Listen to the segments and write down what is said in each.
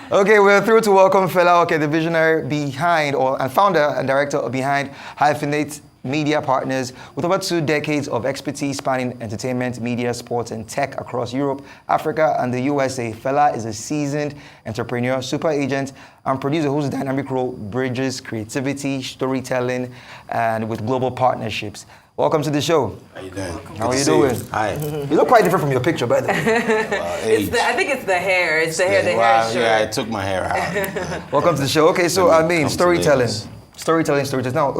Okay, we're thrilled to welcome Fela, the visionary behind, and founder and director behind Hyphenate Media Partners, with over 2 decades of expertise spanning entertainment, media, sports, and tech across Europe, Africa, and the USA. Fela is a seasoned entrepreneur, super agent, and producer whose dynamic role bridges creativity, storytelling, and with global partnerships. Welcome to the show. How you doing? How are you doing? Hi. You look quite different from your picture, by the way. I think it's the hair. It's the hair. The hair is short. Yeah, I took my hair out. Welcome to the show. Okay, so storytelling. Now,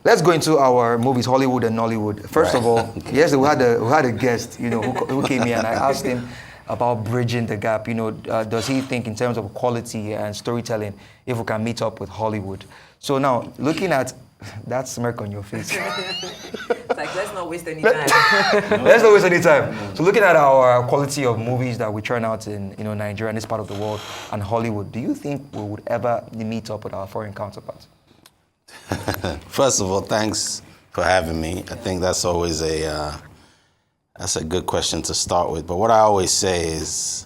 let's go into our movies, Hollywood and Nollywood. First of all, yes, we had a guest, who came here, and I asked him about bridging the gap. Does he think in terms of quality and storytelling if we can meet up with Hollywood? So now, looking at that smirk on your face. It's like, let's not waste any time. Let's not waste any time. So looking at our quality of movies that we churn out in Nigeria and this part of the world and Hollywood, do you think we would ever meet up with our foreign counterparts? First of all, thanks for having me. I think that's always that's a good question to start with. But what I always say is,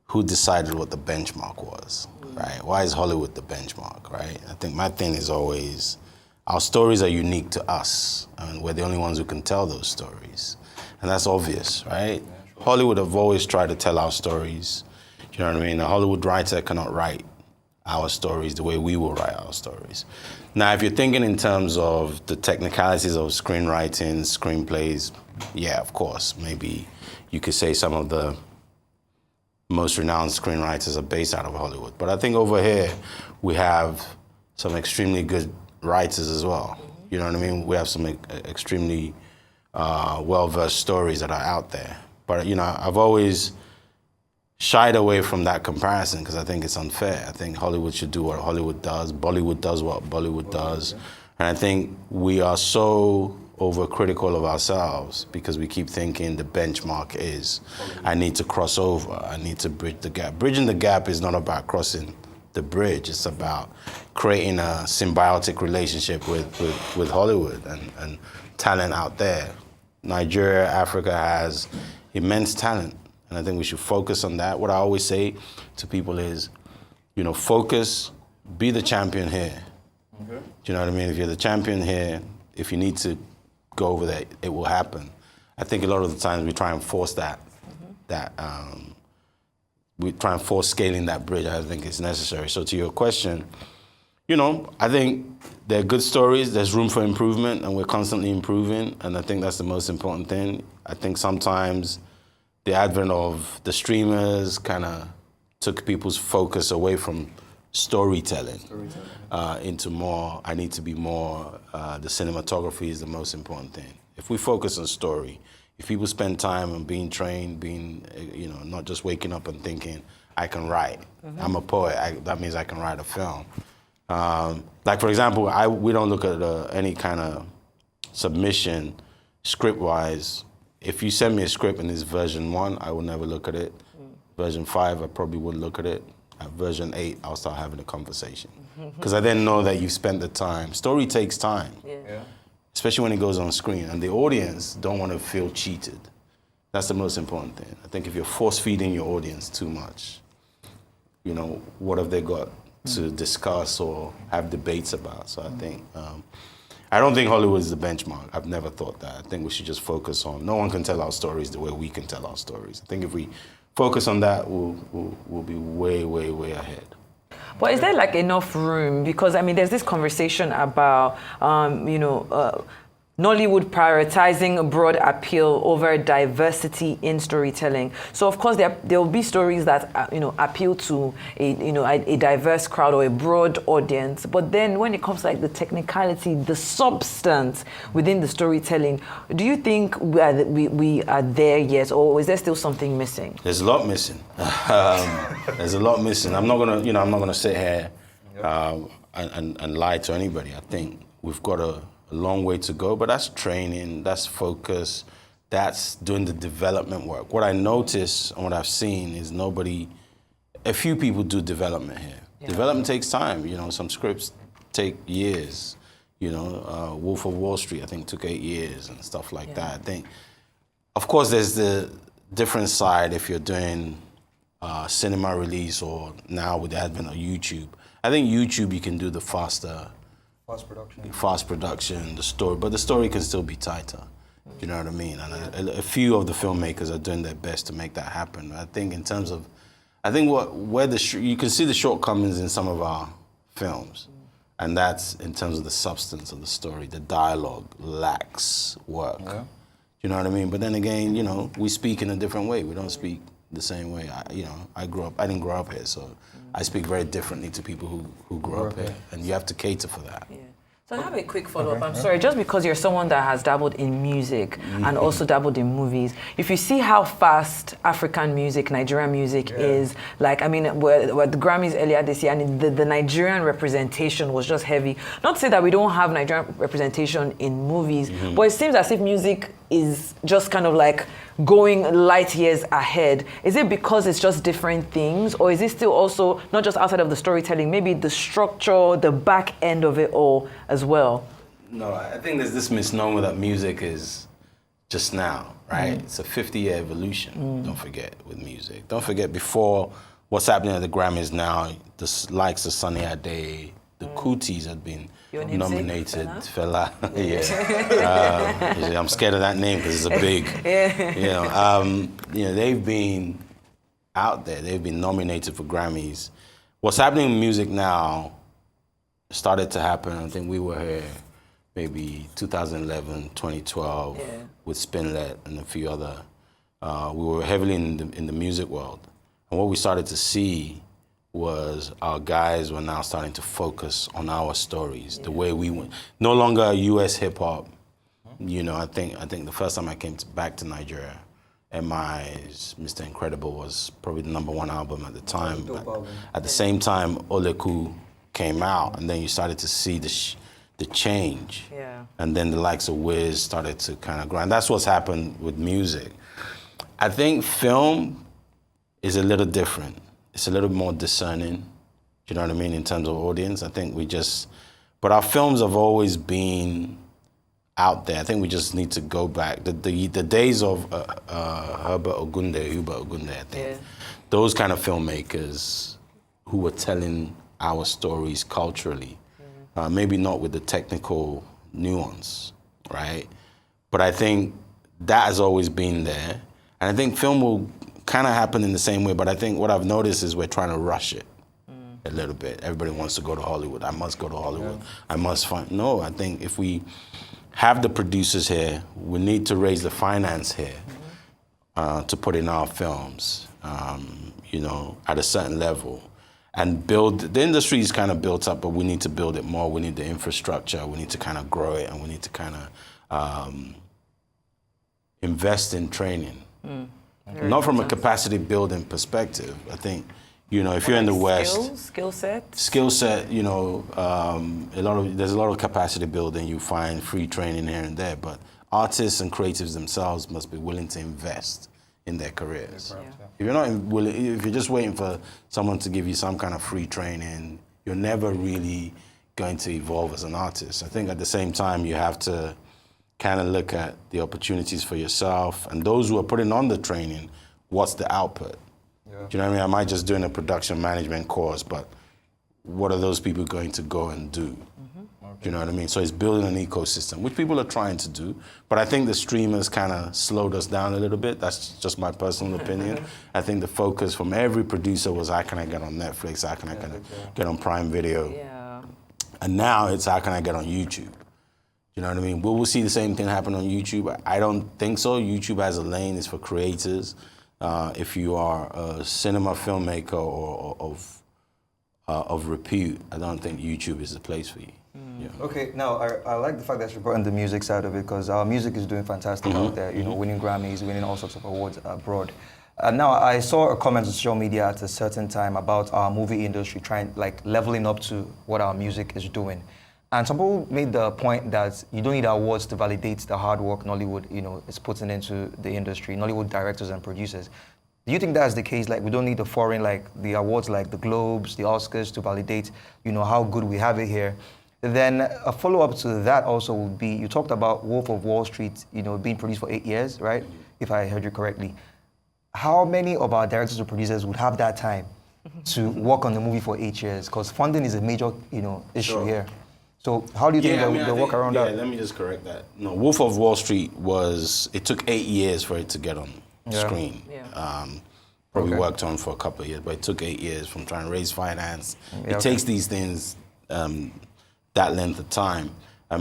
who decided what the benchmark was, right? Why is Hollywood the benchmark, right? I think my thing is always, our stories are unique to us, and we're the only ones who can tell those stories. And that's obvious, right? Hollywood have always tried to tell our stories. You know what I mean? A Hollywood writer cannot write our stories the way we will write our stories. Now, if you're thinking in terms of the technicalities of screenwriting, screenplays, yeah, of course, maybe you could say some of the most renowned screenwriters are based out of Hollywood. But I think over here, we have some extremely good writers as well. You know what I mean? We have some extremely well-versed stories that are out there. But, I've always shied away from that comparison because I think it's unfair. I think Hollywood should do what Hollywood does. Bollywood does what Bollywood does. And I think we are so overcritical of ourselves because we keep thinking the benchmark is, I need to cross over, I need to bridge the gap. Bridging the gap is not about crossing the bridge. It's about creating a symbiotic relationship with Hollywood and talent out there. Nigeria, Africa has immense talent, and I think we should focus on that. What I always say to people is, focus, be the champion here. Okay. Do you know what I mean? If you're the champion here, if you need to go over there, it will happen. I think a lot of the times we try and force we try and force scaling that bridge. I think it's necessary. So to your question, I think there are good stories, there's room for improvement, and we're constantly improving, and I think that's the most important thing. I think sometimes the advent of the streamers kind of took people's focus away from storytelling. Into more, I need to be more, the cinematography is the most important thing. If we focus on story, if people spend time on being trained, not just waking up and thinking, I can write. I'm a poet, that means I can write a film. For example, we don't look at any kind of submission script-wise. If you send me a script and it's version 1, I will never look at it. Version 5, I probably wouldn't look at it. At version 8, I'll start having a conversation. Because I then know that you've spent the time. Story takes time. Yeah. Especially when it goes on screen, and the audience don't want to feel cheated. That's the most important thing. I think if you're force-feeding your audience too much, what have they got to discuss or have debates about? So I don't think Hollywood is the benchmark. I've never thought that. I think we should just focus on, no one can tell our stories the way we can tell our stories. I think if we focus on that, we'll be way, way, way ahead. But is there enough room? Because there's this conversation about, Nollywood prioritizing broad appeal over diversity in storytelling. So of course there will be stories that appeal to a diverse crowd or a broad audience. But then when it comes to the technicality, the substance within the storytelling, do you think we are there yet, or is there still something missing? There's a lot missing. There's a lot missing. I'm not gonna sit here and lie to anybody. I think we've got a long way to go, but that's training, that's focus, that's doing the development work. What I notice and what I've seen is a few people do development here. Yeah. Development takes time, some scripts take years. Wolf of Wall Street, I think, took 8 years and stuff like that. I think, of course, there's the different side if you're doing cinema release or now with the advent of YouTube. I think YouTube you can do the fast production, the story, but the story can still be tighter. You know what I mean? And a few of the filmmakers are doing their best to make that happen. I think in terms of, you can see the shortcomings in some of our films, and that's in terms of the substance of the story. The dialogue lacks work. Yeah. You know what I mean? But then again, you know, we speak in a different way. We don't speak the same way. I didn't grow up here, so I speak very differently to people who grew up here, and you have to cater for that. Yeah. So I have a quick follow-up. I'm sorry, just because you're someone that has dabbled in music and also dabbled in movies, if you see how fast African music, Nigerian music is, like, I mean, we're the Grammys earlier this year, and the Nigerian representation was just heavy. Not to say that we don't have Nigerian representation in movies, but it seems as if music is just kind of like going light years ahead. Is it because it's just different things, or is it still also not just outside of the storytelling, maybe the structure, the back end of it all as well? No, I think there's this misnomer that music is just now, right? It's a 50-year evolution, don't forget, with music. Don't forget, before what's happening at the Grammys now, the likes of Sunny Ade, the Cooties had been nominated. Fela, yeah. I'm scared of that name because it's a big, they've been out there. They've been nominated for Grammys. What's happening in music now started to happen. I think we were here maybe 2011, 2012 with Spinlet and a few other. We were heavily in the music world. And what we started to see was our guys were now starting to focus on our stories, the way we went. No longer US hip hop. You know, I think the first time I came back to Nigeria, MI's Mr. Incredible was probably the #1 album at the time. But at the same time, Oleku came out, and then you started to see the change. Yeah. And then the likes of Wiz started to kind of grow. And that's what's happened with music. I think film is a little different. It's a little more discerning, you know what I mean, in terms of audience. I think but our films have always been out there. I think we just need to go back. The days of Hubert Ogunde, I think, those kind of filmmakers who were telling our stories culturally, maybe not with the technical nuance, right? But I think that has always been there. And I think film will kind of happen in the same way, but I think what I've noticed is we're trying to rush it a little bit. Everybody wants to go to Hollywood. I must go to Hollywood. I must find. No, I think if we have the producers here, we need to raise the finance here to put in our films, at a certain level. And build, the industry is kind of built up, but we need to build it more. We need the infrastructure. We need to kind of grow it, and we need to kind of invest in training. Not from a capacity building perspective. I think, if you're in the West, skill set, there's a lot of capacity building. You find free training here and there, but artists and creatives themselves must be willing to invest in their careers. If you're not if you're just waiting for someone to give you some kind of free training, you're never really going to evolve as an artist. I think at the same time you have to kind of look at the opportunities for yourself, and those who are putting on the training, what's the output? Do you know what I mean? I might just doing a production management course, but what are those people going to go and do? Do you know what I mean? So it's building an ecosystem, which people are trying to do, but I think the streamers kind of slowed us down a little bit. That's just my personal opinion. I think the focus from every producer was, how can I get on Netflix? How can I get on Prime Video? Yeah. And now it's, how can I get on YouTube? You know what I mean? Will we see the same thing happen on YouTube? I don't think so. YouTube has a lane, it's for creators. If you are a cinema filmmaker or of repute, I don't think YouTube is the place for you. Yeah. Okay, now I like the fact that you brought in the music side of it, because our music is doing fantastic out there, winning Grammys, winning all sorts of awards abroad. Now, I saw a comment on social media at a certain time about our movie industry leveling up to what our music is doing. And some people made the point that you don't need awards to validate the hard work Nollywood, is putting into the industry, Nollywood directors and producers. Do you think that's the case? Like, we don't need the foreign, the awards like the Globes, the Oscars to validate, how good we have it here. Then a follow-up to that also would be, you talked about Wolf of Wall Street, being produced for 8 years, right? If I heard you correctly. how many of our directors or producers would have that time to work on the movie for 8 years? Because funding is a major, issue Sure. here. So how do you think they'll work around that? Let me just correct that. No, Wolf of Wall Street it took 8 years for it to get on screen. Yeah. Probably Okay. worked on for a couple of years, but it took 8 years from trying to raise finance. Yeah, It takes these things that length of time.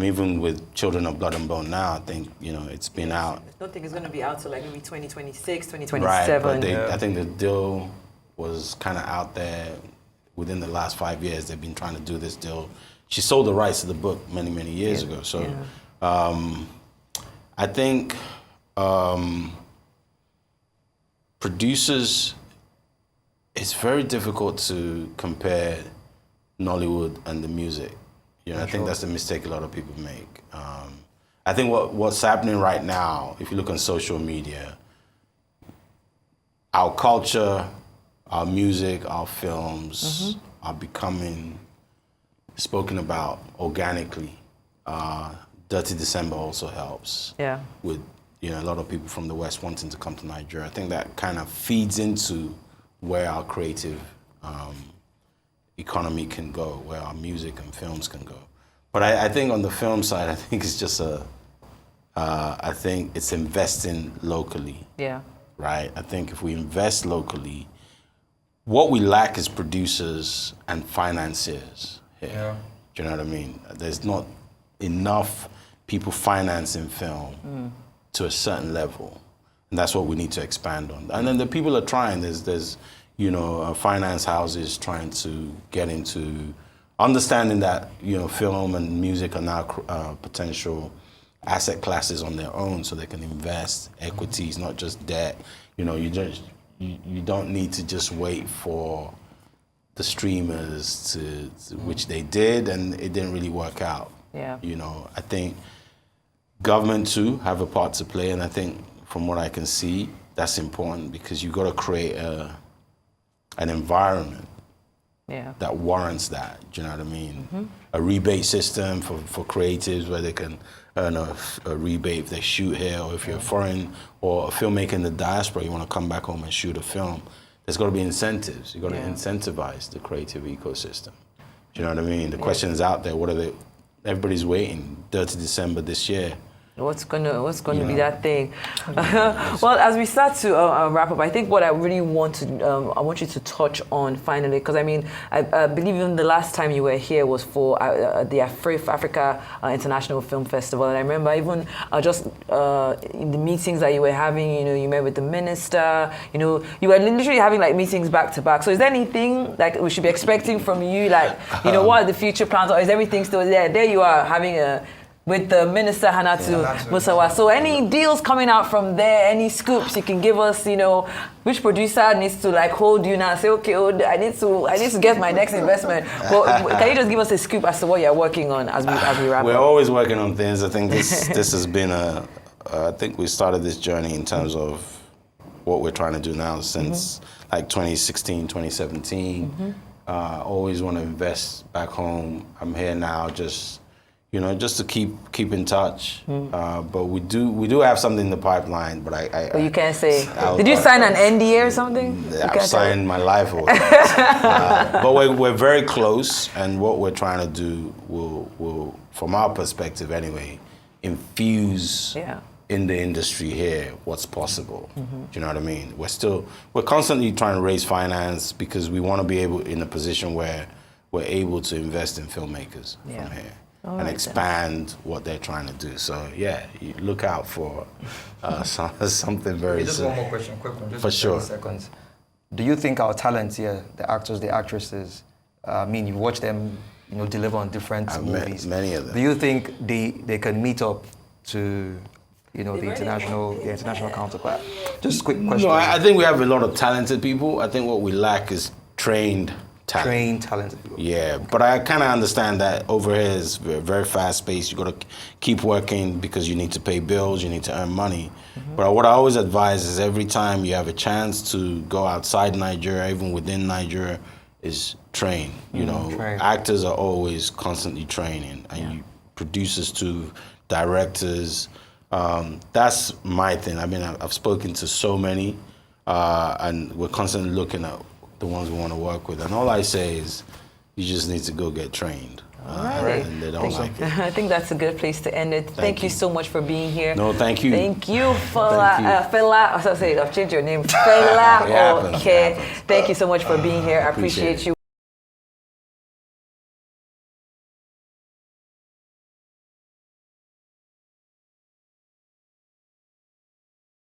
Even with Children of Blood and Bone now, I think, it's been out. I don't think it's going to be out till like maybe 2026, Right, 2027. but I think the deal was kind of out there within the last 5 years. They've been trying to do this deal. She sold the rights to the book many, many years ago. So I think producers, it's very difficult to compare Nollywood and the music. I think that's the mistake a lot of people make. I think what's happening right now, if you look on social media, our culture, our music, our films are becoming spoken about organically. Dirty December also helps. Yeah. With a lot of people from the West wanting to come to Nigeria. I think that kind of feeds into where our creative economy can go, where our music and films can go. But I think on the film side, I think it's just I think it's investing locally. Yeah. Right? I think if we invest locally, what we lack is producers and financiers here. Yeah. Do you know what I mean? There's not enough people financing film to a certain level. And that's what we need to expand on. And then the people are trying. There's finance houses trying to get into understanding that, film and music are now potential asset classes on their own, so they can invest equities, not just debt. You don't need to just wait for the streamers to which they did, and it didn't really work out. Yeah. I think government too have a part to play, and I think from what I can see, that's important, because you've got to create an environment that warrants that. Do you know what I mean? A rebate system for creatives where they can earn a rebate if they shoot here, or if you're foreign or a filmmaker in the diaspora, you want to come back home and shoot a film. There's got to be incentives. You've got to incentivize the creative ecosystem. Do you know what I mean? The question is out there. What are they? Everybody's waiting. Dirty December this year. What's gonna be that thing? Well, as we start to wrap up, I think what I really want you to touch on finally, because I believe even the last time you were here was for the Africa International Film Festival, and I remember even just in the meetings that you were having, you met with the minister, you were literally having like meetings back to back. So is there anything like we should be expecting from you, like what are the future plans, or is everything still there? There you are having with the Minister Hannatu Musawa. So any deals coming out from there, any scoops you can give us, which producer needs to like hold you now and say, okay, I need to get my next investment. Well, can you just give us a scoop as to what you're working on as we wrap We're up? always working on things. I think this has been I think we started this journey in terms of what we're trying to do now since like 2016, 2017. Always want to invest back home. I'm here now just to keep in touch. But we do have something in the pipeline, but Well, you can't say. Did you sign an NDA or something? I've signed my life away. But we're very close, and what we're trying to do will, from our perspective anyway, infuse in the industry here what's possible. Do you know what I mean? We're constantly trying to raise finance because we want to be in a position where we're able to invest in filmmakers from here. And expand what they're trying to do. So you look out for something very Just soon. one more question, quick one, just For sure. 30 seconds. Do you think our talents here, the actors, the actresses, you watch them, deliver on different movies. Many of them. Do you think they can meet up to, the international counterpart? Just quick question. No, I think we have a lot of talented people. I think what we lack is trained talent. Trained, talented people. Yeah, but I kind of understand that over here is very fast paced. You got to keep working because you need to pay bills, you need to earn money. But what I always advise is every time you have a chance to go outside Nigeria, even within Nigeria, is train. Train. Actors are always constantly training, and producers too, directors. That's my thing. I've spoken to so many. and we're constantly looking at the ones we want to work with. And all I say is, you just need to go get trained. Right. And they don't like it. I think that's a good place to end it. Thank you so much for being here. No, thank you. Thank you, Fela. Thank you. Fela, I was going to say, I've changed your name. Fela. It happens, Okay. it happens. Thank you so much for being here. I appreciate you.